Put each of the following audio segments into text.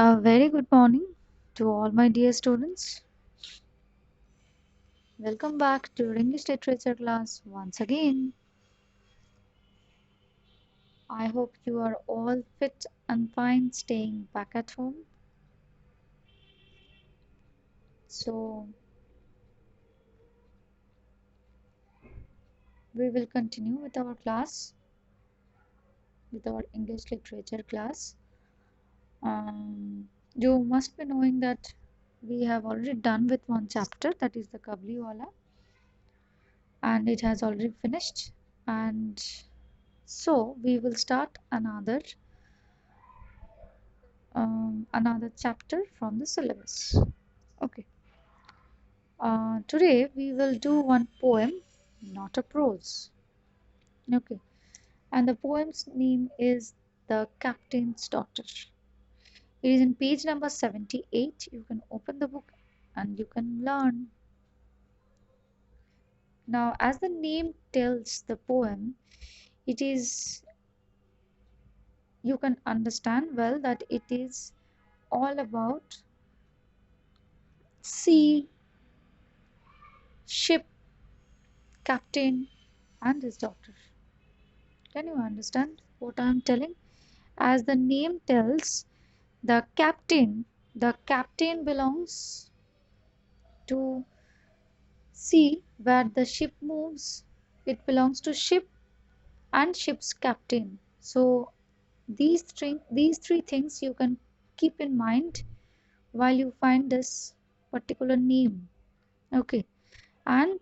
A very good morning to all my dear students. Welcome back to your English literature class once again. I hope you are all fit and fine staying back at home. So, we will continue with our class, with our English literature class. You must be knowing that we have already done with one chapter, that is the Kabliwala, and it has already finished. And so, we will start another chapter from the syllabus. Okay. Today we will do one poem, not a prose. Okay. And the poem's name is The Captain's Daughter. It is in page number 78. You can open the book and you can learn. Now, as the name tells the poem, it is, you can understand well that it is all about sea, ship, captain, and his daughter. Can you understand what I am telling? As the name tells, the captain belongs to sea where the ship moves. It belongs to ship and ship's captain. So these three things you can keep in mind while you find this particular name. Okay. And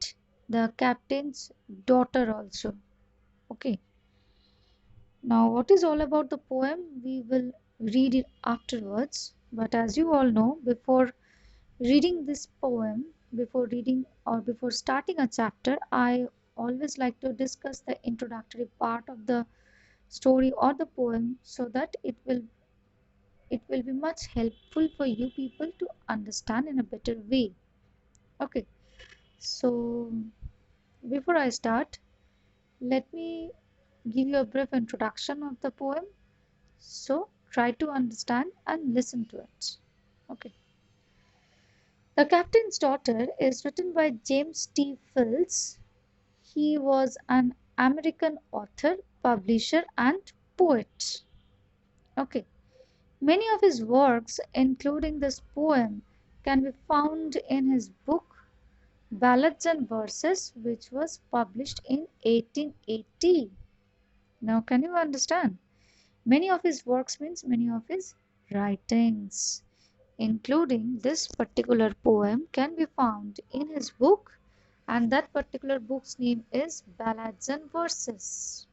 the captain's daughter also. Okay. Now, what is all about the poem? We will read it afterwards. But as you all know, before reading this poem, before reading or before starting a chapter, I always like to discuss the introductory part of the story or the poem so that it will be much helpful for you people to understand in a better way. Okay, so before I start, let me give you a brief introduction of the poem. So try to understand and listen to it. Okay. The Captain's Daughter is written by James T. Fields. He was an American author, publisher, and poet. Okay. Many of his works, including this poem, can be found in his book Ballads and Verses, which was published in 1880. Now, can you understand? Many of his works means many of his writings, including this particular poem, can be found in his book, and that particular book's name is Ballads and Verses.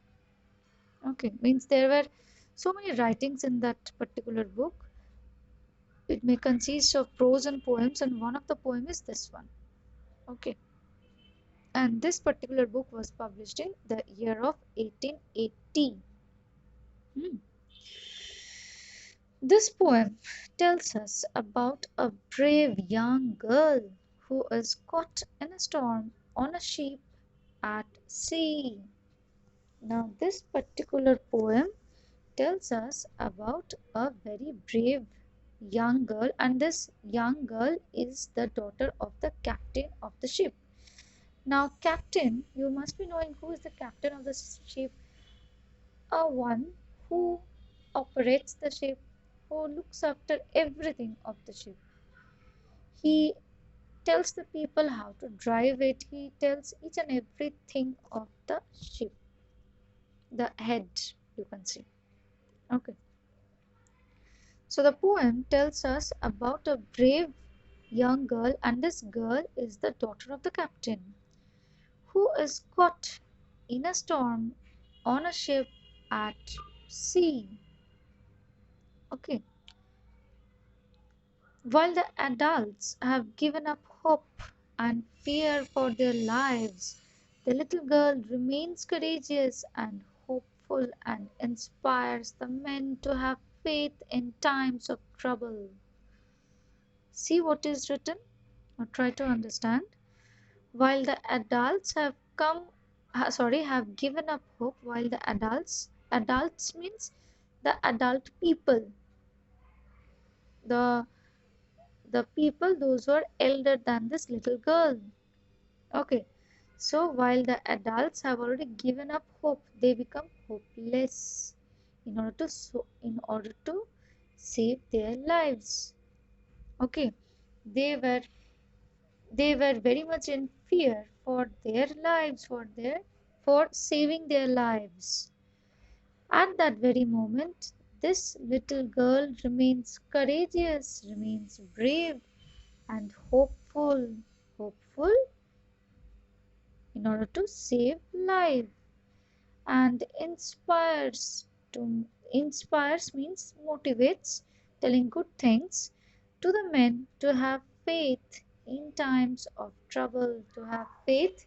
Okay, means there were so many writings in that particular book. It may consist of prose and poems, and one of the poem is this one. Okay, and this particular book was published in the year of 1880. Hmm. This poem tells us about a brave young girl who is caught in a storm on a ship at sea. Now, this particular poem tells us about a very brave young girl, and this young girl is the daughter of the captain of the ship. Now, captain, you must be knowing who is the captain of the ship, a one who operates the ship, who looks after everything of the ship. He tells the people how to drive it, he tells each and everything of the ship, the head, you can see. Okay. So the poem tells us about a brave young girl, and this girl is the daughter of the captain who is caught in a storm on a ship at sea. Okay. While the adults have given up hope and fear for their lives, the little girl remains courageous and hopeful and inspires the men to have faith in times of trouble. See what is written, or try to understand. While the adults have given up hope, while the adults means the adult people, the the people those who are elder than this little girl. Okay, so while the adults have already given up hope, they become hopeless in order to save their lives. Okay, they were they were very much in fear for their lives, for saving their lives. At that very moment, this little girl remains courageous, remains brave, and hopeful in order to save life, and inspires means motivates, telling good things to the men to have faith in times of trouble, to have faith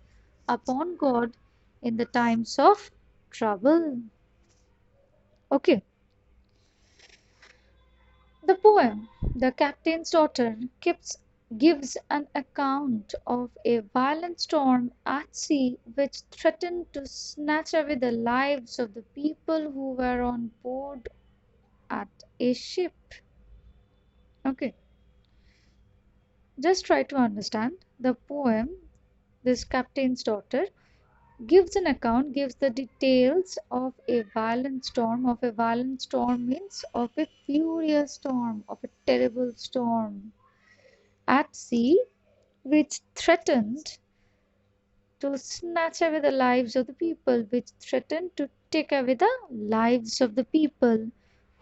upon God in the times of trouble. Okay, the poem The Captain's Daughter gives an account of a violent storm at sea which threatened to snatch away the lives of the people who were on board at a ship. Okay, just try to understand the poem. This Captain's Daughter gives the details of a violent storm. Of a violent storm means of a furious storm, of a terrible storm at sea, which threatened to snatch away the lives of the people, which threatened to take away the lives of the people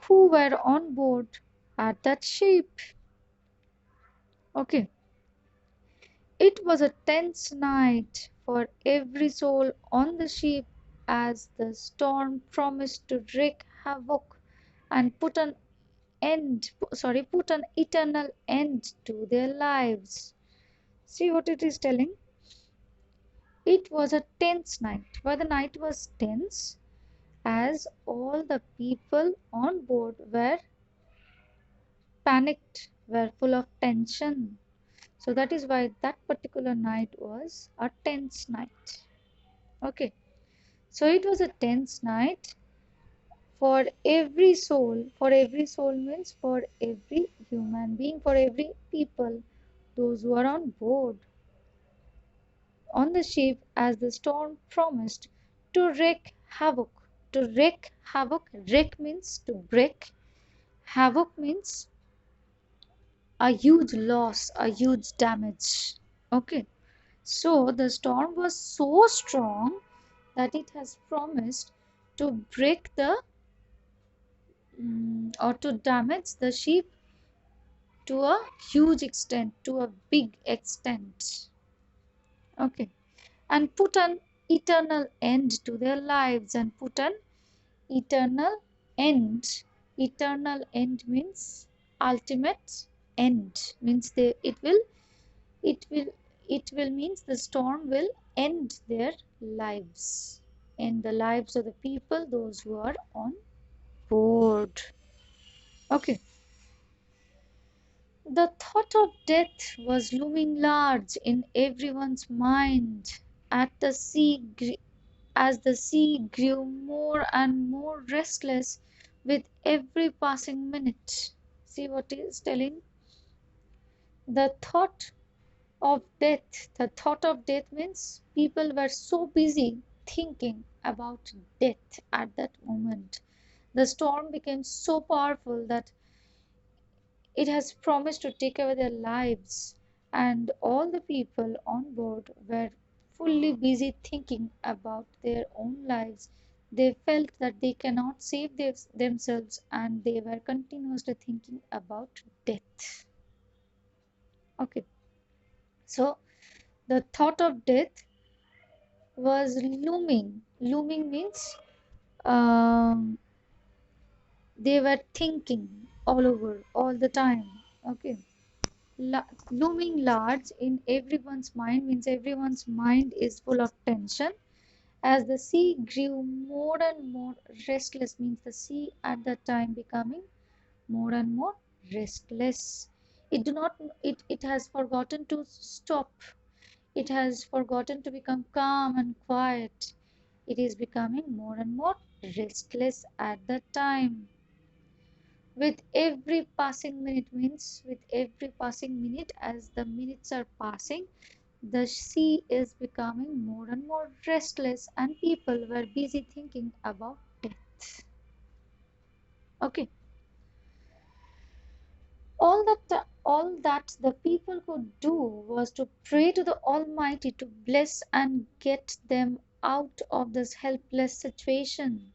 who were on board at that ship. Okay, it was a tense night for every soul on the ship as the storm promised to wreak havoc and put an eternal end to their lives. See what it is telling? It was a tense night. Why the night was tense? As all the people on board were panicked, were full of tension. So that is why that particular night was a tense night. Okay. So it was a tense night for every soul means for every human being, for every people, those who are on board on the ship, as the storm promised to wreak havoc. To wreak havoc, wreak means to break, havoc means a huge loss, a huge damage. Okay, so the storm was so strong that it has promised to break the or to damage the ship to a huge extent, to a big extent. Okay, and put an eternal end to their lives, and put an eternal end. Eternal end means ultimate end, means it will it will means the storm will end their lives, end the lives of the people those who are on board. Okay, the thought of death was looming large in everyone's mind at the as the sea grew more and more restless with every passing minute. See what he is telling? The thought the thought of death means people were so busy thinking about death at that moment. The storm became so powerful that it has promised to take away their lives, and all the people on board were fully busy thinking about their own lives. They felt that they cannot save themselves, and they were continuously thinking about death. Okay, so the thought of death was looming. Looming means um, they were thinking all over, all the time. Okay, looming large in everyone's mind means everyone's mind is full of tension as the sea grew more and more restless, means the sea at that time becoming more and more restless. It has forgotten to stop. It has forgotten to become calm and quiet. It is becoming more and more restless at that time. With every passing minute means with every passing minute, as the minutes are passing, the sea is becoming more and more restless, and people were busy thinking about death. Okay, all that the people could do was to pray to the Almighty to bless and get them out of this helpless situation.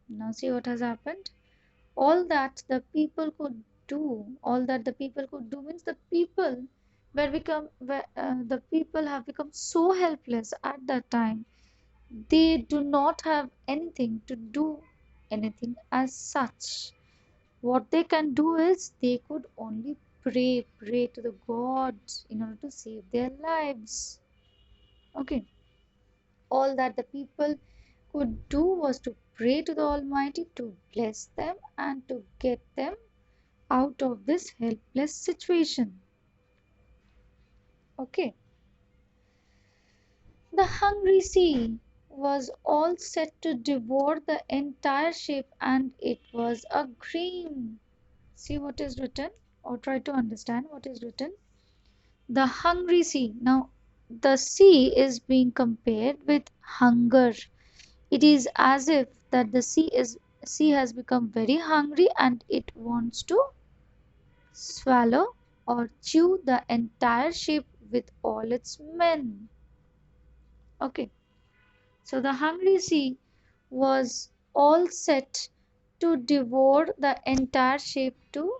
Now see what has happened. All that the people could do means the people the people have become so helpless at that time. They do not have anything to do anything as such. What they can do is they could only pray to the gods in order to save their lives. Okay, all that the people could do was to pray to the Almighty to bless them and to get them out of this helpless situation. Okay, the hungry sea was all set to devour the entire ship, and it was a dream. See what is written, or try to understand what is written. The hungry sea. Now, the sea is being compared with hunger. It is as if that sea has become very hungry and it wants to swallow or chew the entire ship with all its men. Okay, so the hungry sea was all set to devour the entire ship, to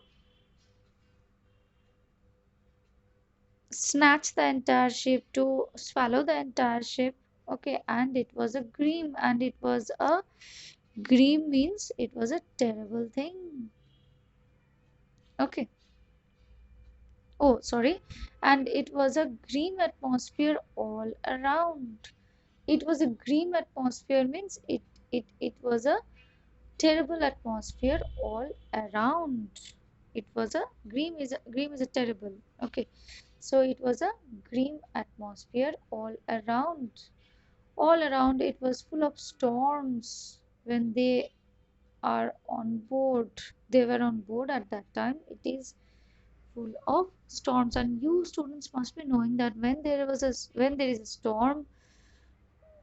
snatch the entire ship, to swallow the entire ship. Okay, and it was a dream, and it was a dream means it was a terrible thing. Okay, oh sorry, and it was a green atmosphere all around. It was a green atmosphere means it was a terrible atmosphere all around. It was a green is a terrible. Okay, so it was a green atmosphere all around. All around it was full of storms. When they are on board, they were on board at that time, it is full of storms. And you students must be knowing that when there is a storm,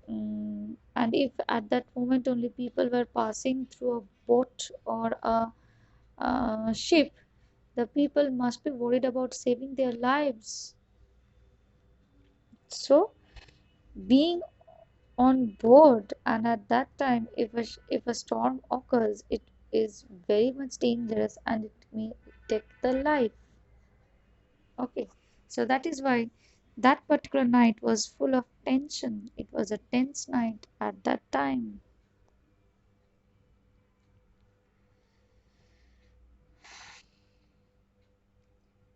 and if at that moment only people were passing through a boat or a ship, the people must be worried about saving their lives. So being on board, and at that time if a storm occurs, it is very much dangerous and it may take the life. Okay, so that is why that particular night was full of tension. It was a tense night at that time.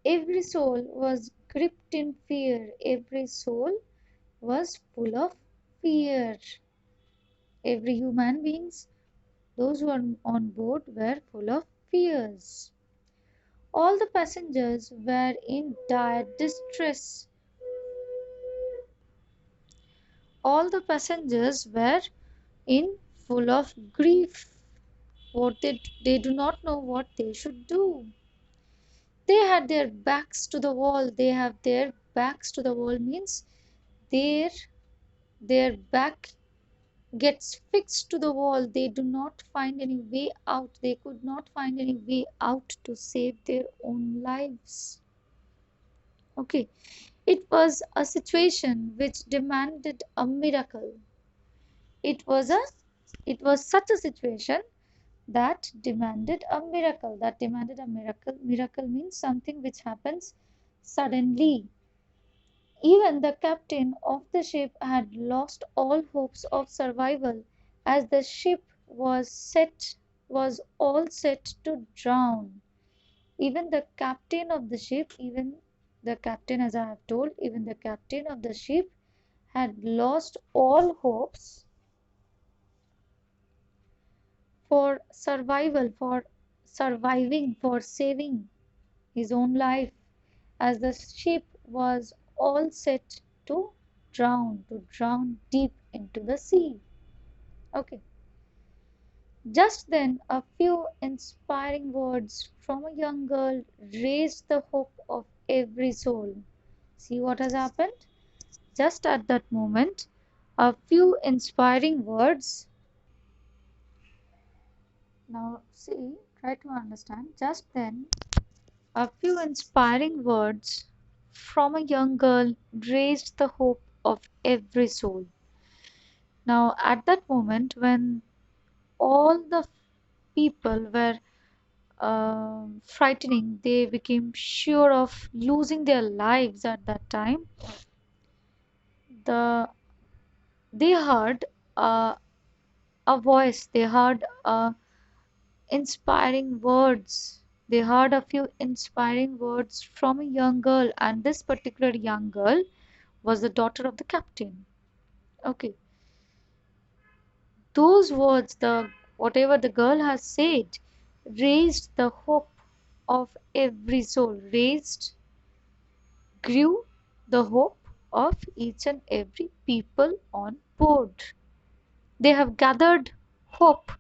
Every soul was gripped in fear. Every soul was full of fear. Every human beings, those who are on board, were full of fears. All the passengers were in dire distress. All the passengers were in full of grief. They do not know what they should do. They had their backs to the wall. They have their backs to the wall means their their back gets fixed to the wall. They do not find any way out. They could not find any way out to save their own lives. Okay, it was a situation which demanded a miracle. It was a it was such a situation that demanded a miracle. That demanded a miracle. Miracle means something which happens suddenly. Even the captain of the ship had lost all hopes of survival, as the ship was all set to drown. Even the captain of the ship, even the captain, as I have told, even the captain of the ship had lost all hopes for survival, for surviving, for saving his own life, as the ship was all set to drown deep into the sea. Okay, Just then, a few inspiring words from a young girl raised the hope of every soul. See what has happened? Just at that moment, a few inspiring words. Now, see, try to understand. Just then, a few inspiring words from a young girl raised the hope of every soul. Now, at that moment, when all the people were frightening, they became sure of losing their lives at that time. The they heard uh, a voice. They heard inspiring words. They heard a few inspiring words from a young girl, and this particular young girl was the daughter of the captain. Okay, those words, the whatever the girl has said, raised the hope of every soul. Raised, grew the hope of each and every people on board. They have gathered hope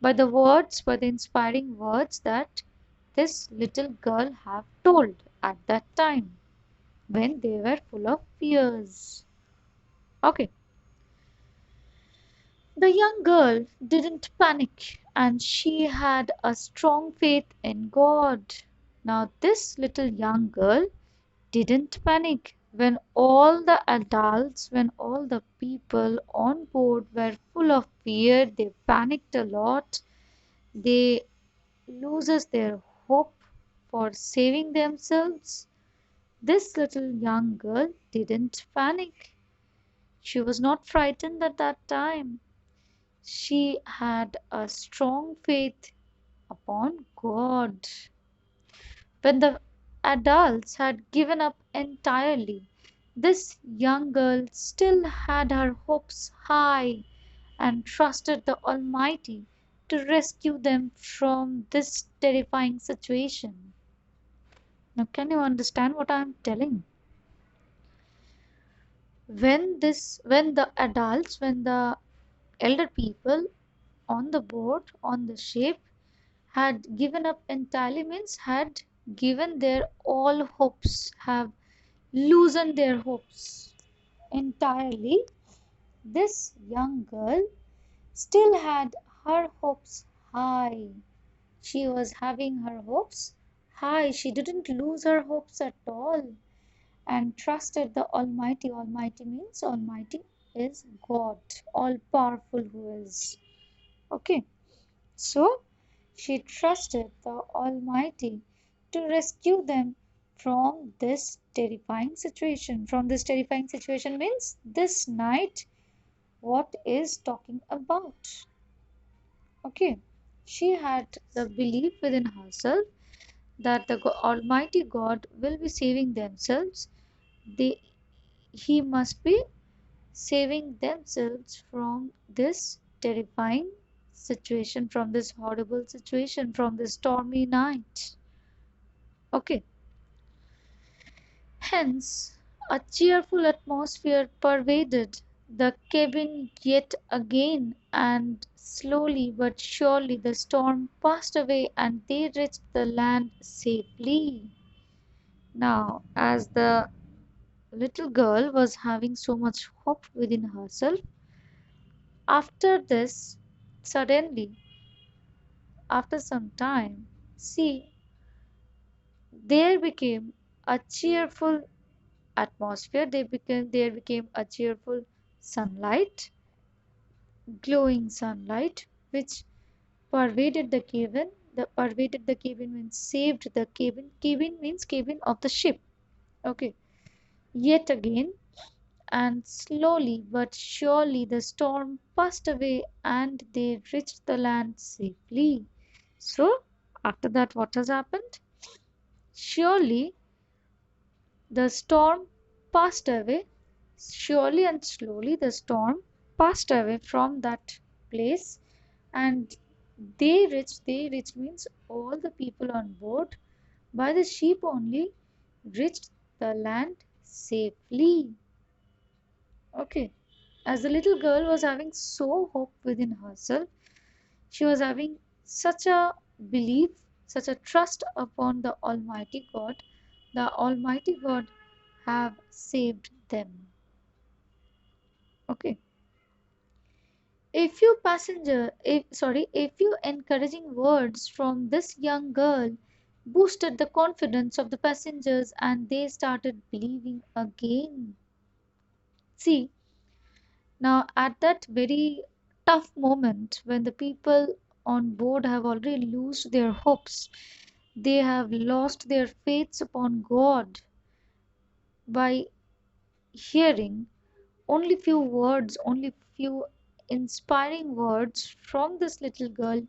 by the words, by the inspiring words that this little girl have told at that time when they were full of fears. Okay, the young girl didn't panic and she had a strong faith in God. Now, this little young girl didn't panic when all the adults, when all the people on board were full of fear. They panicked a lot. They loses their hope for saving themselves. This little young girl didn't panic. She was not frightened at that time. She had a strong faith upon God. When the adults had given up entirely, this young girl still had her hopes high and trusted the Almighty to rescue them from this terrifying situation. Now, can you understand what I am telling? When the adults, when the elder people on the boat, on the ship, had given up entirely, means had given their all hopes, have loosened their hopes entirely, this young girl still had her hopes high. She was having her hopes high. She didn't lose her hopes at all and trusted the Almighty. Almighty means Almighty is God, all powerful who is. Okay, so she trusted the Almighty to rescue them from this terrifying situation. From this terrifying situation means this night, what is talking about. Okay, she had the belief within herself that the Almighty God will be saving themselves. They, He must be saving themselves from this terrifying situation, from this horrible situation, from this stormy night. Okay, hence, a cheerful atmosphere pervaded the cabin yet again, and slowly but surely the storm passed away and they reached the land safely. Now, as the little girl was having so much hope within herself, after this, suddenly, after some time, see, there became a cheerful atmosphere. There became a cheerful sunlight, glowing sunlight, which pervaded the cabin. The pervaded the cabin means saved the cabin. Cabin means cabin of the ship. Okay. Yet again, and slowly but surely the storm passed away and they reached the land safely. So, after that, what has happened? Surely the storm passed away. Surely and slowly, the storm passed away from that place and they reached means all the people on board by the ship only reached the land safely. Okay. As the little girl was having so hope within herself, She was having such a belief, such a trust upon the Almighty God. The Almighty God have saved them. Okay. A few encouraging words from this young girl boosted the confidence of the passengers and they started believing again. See, now at that very tough moment when the people on board have already lost their hopes, they have lost their faiths upon God by hearing only few words, only few inspiring words from this little girl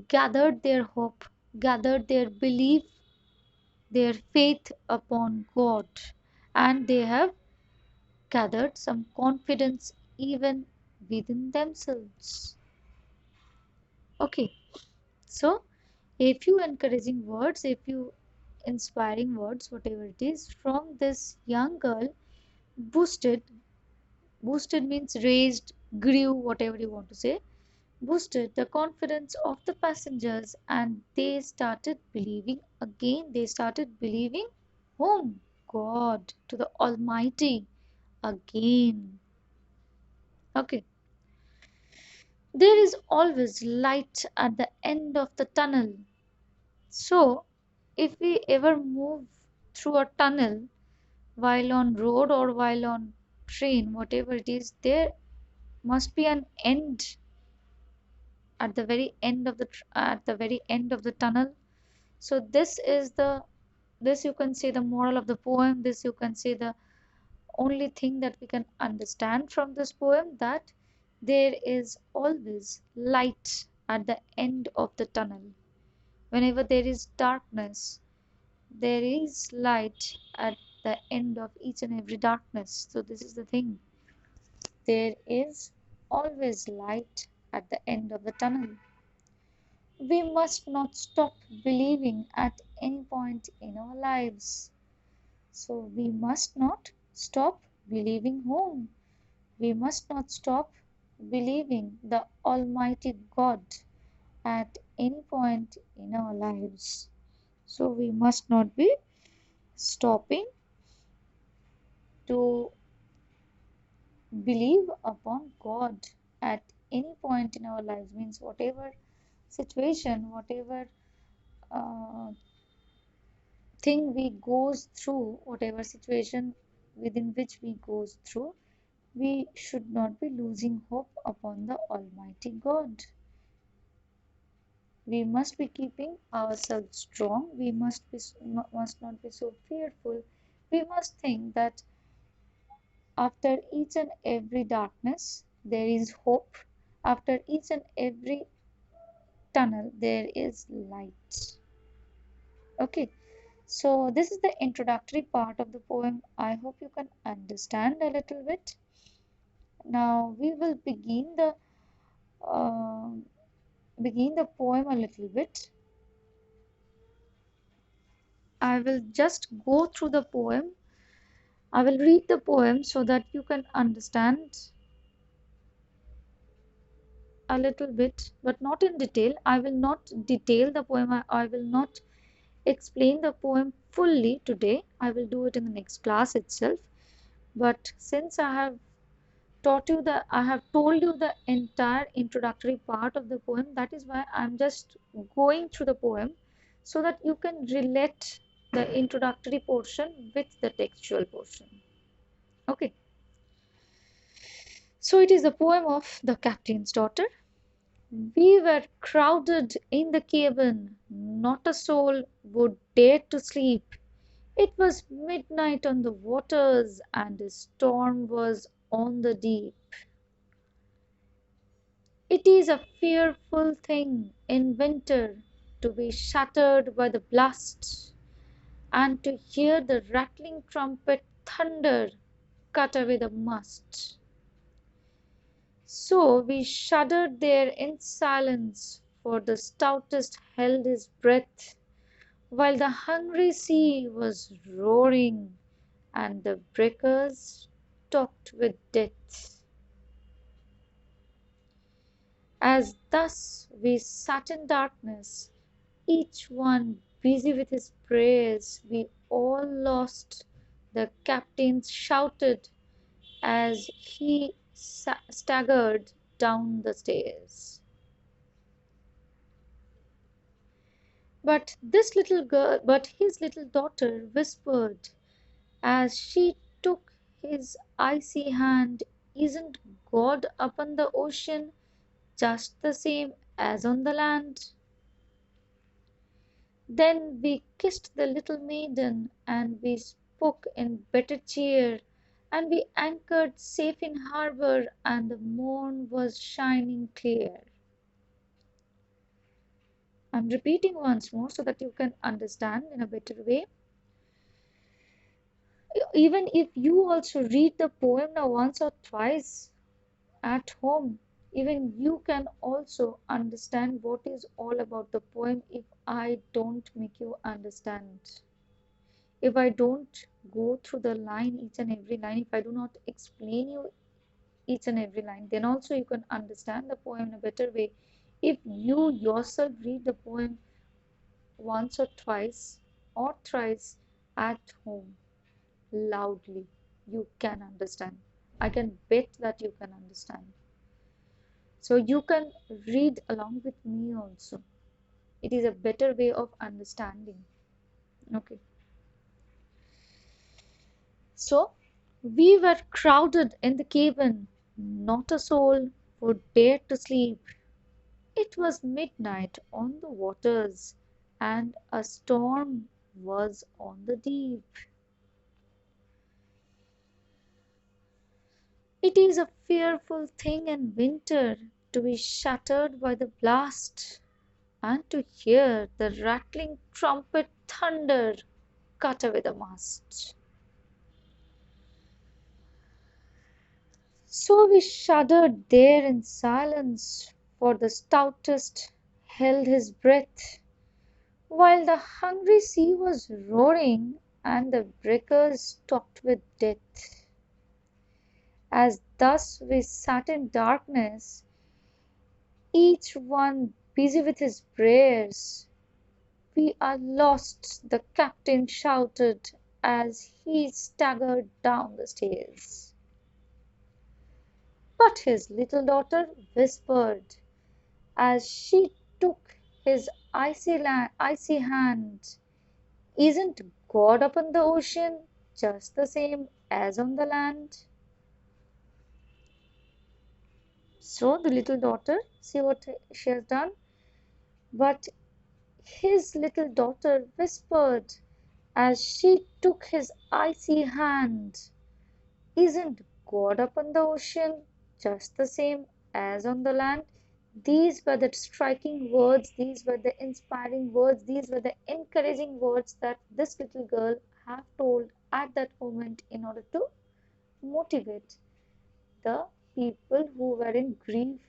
gathered their hope, gathered their belief, their faith upon God, and they have gathered some confidence even within themselves. Okay, so a few encouraging words, a few inspiring words, whatever it is, from this young girl boosted, boosted means raised, grew, whatever you want to say, boosted the confidence of the passengers and they started believing again. They started believing whom? God, to the Almighty again. Okay. There is always light at the end of the tunnel. So, if we ever move through a tunnel while on road or while on train, whatever it is, there must be an end at the very end of the tunnel. So this you can say the moral of the poem, this you can say the only thing that we can understand from this poem, that there is always light at the end of the tunnel. Whenever there is darkness, there is light at the end of each and every darkness. So this is the thing. There is always light at the end of the tunnel. We must not stop believing at any point in our lives. So we must not stop believing whom? We must not stop believing the Almighty God at any point in our lives. So we must not be stopping to believe upon God at any point in our lives. Means whatever situation, whatever uh, thing we goes through, whatever situation within which we goes through, we should not be losing hope upon the Almighty God. We must be keeping ourselves strong. We must not be so fearful. We must think that after each and every darkness there is hope. After each and every tunnel there is light. Okay, so this is the introductory part of the poem. I hope you can understand a little bit. Now we will uh, begin the poem a little bit. I will just go through the poem. I will read the poem so that you can understand a little bit, but not in detail. I will not detail the poem. I will not explain the poem fully today. I will do it in the next class itself. But since I have told you the entire introductory part of the poem, that is why I'm just going through the poem so that you can relate the introductory portion with the textual portion. Okay. So it is the poem of The Captain's Daughter. We were crowded in the cabin, not a soul would dare to sleep. It was midnight on the waters, and a storm was on the deep. It is a fearful thing in winter to be shattered by the blast, and to hear the rattling trumpet thunder cut away the mast. So we shuddered there in silence, for the stoutest held his breath, while the hungry sea was roaring and the breakers talked with death. As thus we sat in darkness, each one busy with his prayers, we all lost. The captain shouted as he staggered down the stairs. But his little daughter whispered as she took his icy hand, "Isn't God up on the ocean just the same as on the land?" Then we kissed the little maiden, and we spoke in better cheer, and we anchored safe in harbour, and the morn was shining clear. I'm repeating once more so that you can understand in a better way. Even if you also read the poem now once or twice at home, even you can also understand what is all about the poem if I don't make you understand. If I don't go through the line, each and every line, if I do not explain you each and every line, then also you can understand the poem in a better way. If you yourself read the poem once or twice or thrice at home loudly, you can understand. I can bet that you can understand. So you can read along with me also. It is a better way of understanding. Okay. So we were crowded in the cabin. Not a soul would dare to sleep. It was midnight on the waters, and a storm was on the deep. It is a fearful thing in winter to be shattered by the blast, and to hear the rattling trumpet thunder cut away the mast. So we shuddered there in silence, for the stoutest held his breath, while the hungry sea was roaring and the breakers talked with death. As thus we sat in darkness, each one busy with his prayers, "We are lost," the captain shouted as he staggered down the stairs. But his little daughter whispered as she took his icy hand, "Isn't God upon the ocean just the same as on the land?" So the little daughter, see what she has done? But his little daughter whispered as she took his icy hand, "Isn't God upon the ocean just the same as on the land?" These were the striking words, these were the inspiring words, these were the encouraging words that this little girl have told at that moment in order to motivate the people who were in grief,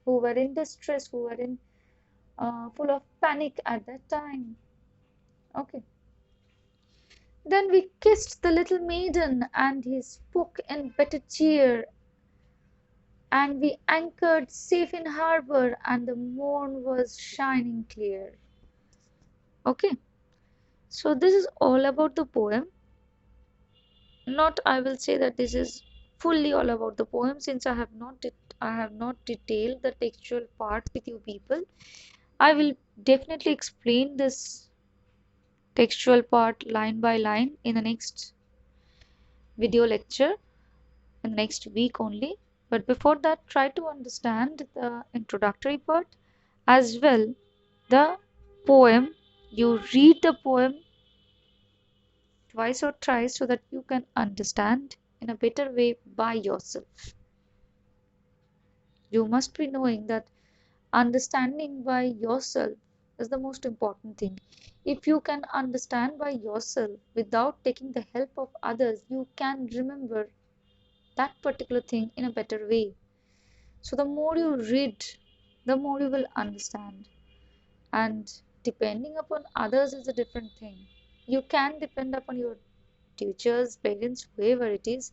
who were in distress, who were in full of panic at that time. Okay. Then we kissed the little maiden, and he spoke in better cheer, and we anchored safe in harbour, and the morn was shining clear. Okay, so this is all about the poem. Not, I will say that this is fully all about the poem, since I have not detailed the textual part with you people. I will definitely explain this textual part line by line in the next video lecture in the next week only. But before that, try to understand the introductory part as well. The poem, you read the poem twice or thrice so that you can understand in a better way by yourself. You must be knowing that understanding by yourself is the most important thing. If you can understand by yourself without taking the help of others, you can remember that particular thing in a better way. So the more you read, the more you will understand. And depending upon others is a different thing. You can depend upon your teachers, parents, whoever it is,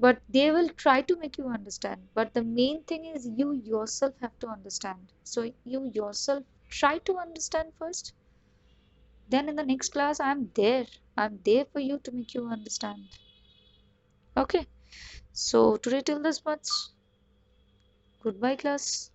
but they will try to make you understand. But the main thing is you yourself have to understand. So you yourself try to understand first. Then in the next class, I'm there for you to make you understand. Okay. So today till this much. Goodbye, class.